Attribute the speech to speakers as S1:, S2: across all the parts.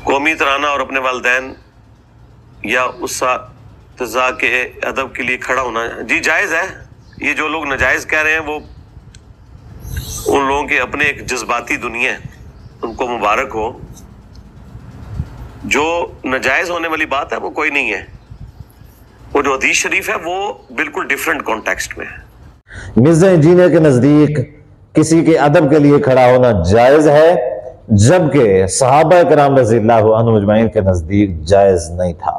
S1: कौमी तराना और अपने वालिदैन या उस तज़ा के अदब के लिए खड़ा होना जी जायज़ है। ये जो लोग नाजायज़ कह रहे हैं वो उन लोगों के अपने एक जज्बाती दुनिया है, उनको मुबारक हो। जो नाजायज़ होने वाली बात है वो कोई नहीं है। वो जो हदीस शरीफ है वो बिल्कुल डिफरेंट कॉन्टेक्स्ट में है।
S2: मिर्ज़ा इंजीनियर के नज़दीक किसी के अदब के लिए खड़ा होना जायज़ है, जबकि सहाबा कराम रज़ियल्लाहु अन्हुम अजमईन के नज़दीक जायज़ नहीं था।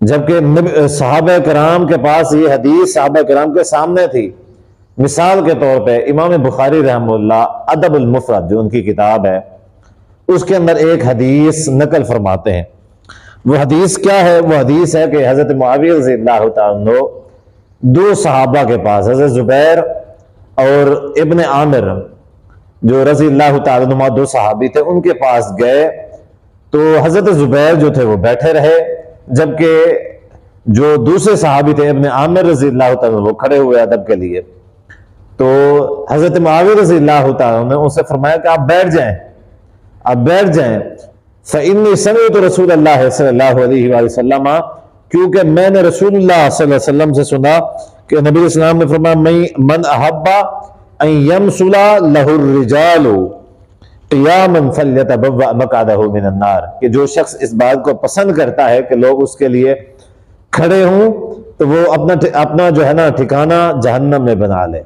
S2: जबकि सहाबा कराम के पास ये हदीस सहाबा कराम के सामने थी। मिसाल के तौर पे इमाम बुखारी रहमतुल्लाह अदबुल मुफ़रद जो उनकी किताब है उसके अंदर एक हदीस नकल फरमाते हैं। वो हदीस क्या है? वो हदीस है कि हज़रत मुआविया रज़ियल्लाहु तआला अन्हु दो सहाबा के पास, हज़रत ज़ुबैर और इब्न आमिर जो रज़ियल्लाहु तआला अन्हुमा दो सहाबी थे, उनके पास गए तो हज़रत ज़ुबैर जो थे वो बैठे रहे, जबकि जो दूसरे सहाबी थे इब्न आमिर रज़ियल्लाहु तआला वो खड़े हुए अदब के लिए। तो हज़रत मुआविया रज़ियल्लाहु तआला ने उनसे फरमाया कि आप बैठ जाएं, आप बैठ जाएं। फ़इन्नी समिअतु रसूलल्लाह सल्लल्लाहु अलैहि वसल्लम, क्योंकि मैंने रसूलुल्लाह सल्लल्लाहु अलैहि वसल्लम से सुना कि नबी इस्लाम ने फरमाया मन अहब्बा अन यमसुला लहुर रिजालु क़ियामन फल्यतबव्वा मक़अदहु मिनन नार, कि जो शख्स इस बात को पसंद करता है कि लोग उसके लिए खड़े हों तो वो अपना जो है ना ठिकाना जहन्नम में बना ले।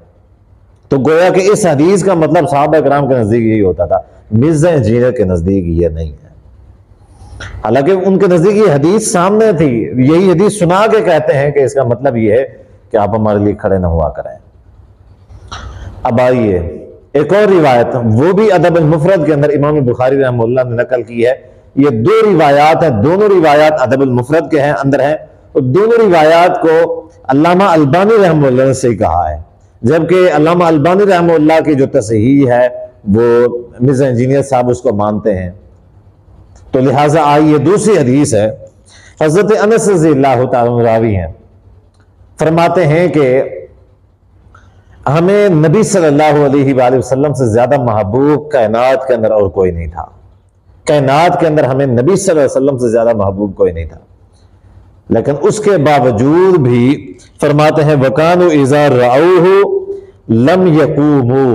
S2: तो गोया कि इस हदीस का मतलब सहाबा कराम के नजदीक यही होता था, मिर्ज़ा इंजीनियर के नजदीक ये नहीं है। हालांकि उनके नजदीक ये हदीस सामने थी, यही हदीस सुना के कहते हैं कि इसका मतलब ये है कि आप हमारे लिए खड़े न हुआ करें। अब आइए एक और रिवायत, वो भी अदब मुफरद के अंदर इमाम बुखारी रहमतुल्लाह ने नकल की है। ये दो रिवायात है, दोनों रिवायात अदब मुफरद के हैं अंदर हैं, और दोनों रिवायात को अल्लामा अलबानी रहमतुल्लाह ने सही कहा है, जबकि अल्लामा अलबानी रहमतुल्लाह की जो तसहीह है वो मिर्ज़ा इंजीनियर साहब उसको मानते हैं। तो लिहाजा आइए दूसरी हदीस है, हज़रत अनस रज़ियल्लाहु तआला रावी हैं, फरमाते हैं कि हमें नबी सल्लल्लाहु अलैहि वसल्लम से ज्यादा महबूब कायनात के अंदर और कोई नहीं था। कायनात के अंदर हमें नबी सल्लल्लाहु अलैहि वसल्लम से ज्यादा महबूब कोई नहीं था, लेकिन उसके बावजूद भी फरमाते हैं वकानु इज़ा रअऊहु लम यकूमू,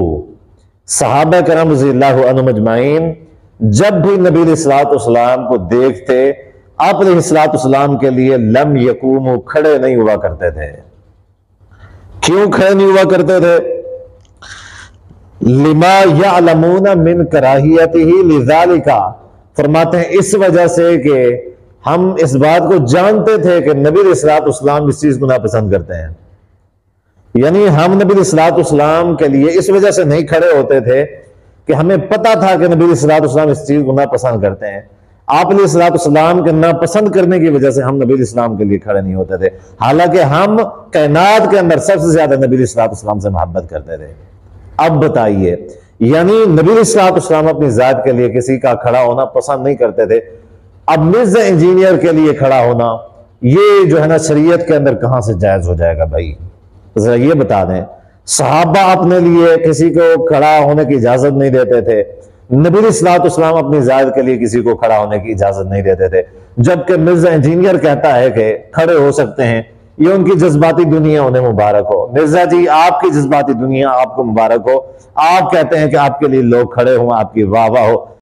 S2: सहाबा करम रज़ियल्लाहु अन्हुम अजमईन जब भी नबी अलैहिस्सलातु वस्सलाम को देखते आप अलैहिस्सलातु वस्सलाम के लिए लम यकूमू खड़े नहीं हुआ करते थे। क्यों खड़े नहीं हुआ करते थे? लिमा यअलमूना मिन कराहियतिही लिज़ालिका, फरमाते हैं इस वजह से कि हम इस बात को जानते थे कि नबी अलैहिस्सलातु वस्सलाम इस चीज को नापसंद करते हैं। यानी हम नबी अलैहिस्सलातु वस्सलाम के लिए इस वजह से नहीं खड़े होते थे कि हमें पता था कि नबी अलैहिस्सलातु वस्सलाम इस चीज को नापसंद करते हैं। आप अलैहिस्सलातु वस्सलाम के नापसंद करने की वजह से हम नबी अलैहिस्सलाम के लिए खड़े नहीं होते थे, हालांकि हम कायनात के अंदर सबसे ज्यादा नबी अलैहिस्सलातु वस्सलाम से मोहब्बत करते थे। अब बताइए, यानी नबी अलैहिस्सलातु वस्सलाम अपनी जात के लिए किसी का खड़ा होना पसंद नहीं करते थे। अब मिर्ज़ा इंजीनियर के लिए खड़ा होना ये जो है ना शरीयत के अंदर कहां से जायज हो जाएगा भाई? जरा ये बता दें। सहाबा अपने लिए किसी को खड़ा होने की इजाजत नहीं देते थे, नबी अलैहिस्सलातु वस्सलाम अपनी जात के लिए किसी को खड़ा होने की इजाजत नहीं देते थे, जबकि मिर्ज़ा इंजीनियर कहता है कि खड़े हो सकते हैं। ये उनकी जज्बाती दुनिया, उन्हें मुबारक हो। मिर्जा जी आपकी जज्बाती दुनिया आपको मुबारक हो। आप कहते हैं कि आपके लिए लोग खड़े हों, आपकी वाह वाह हो।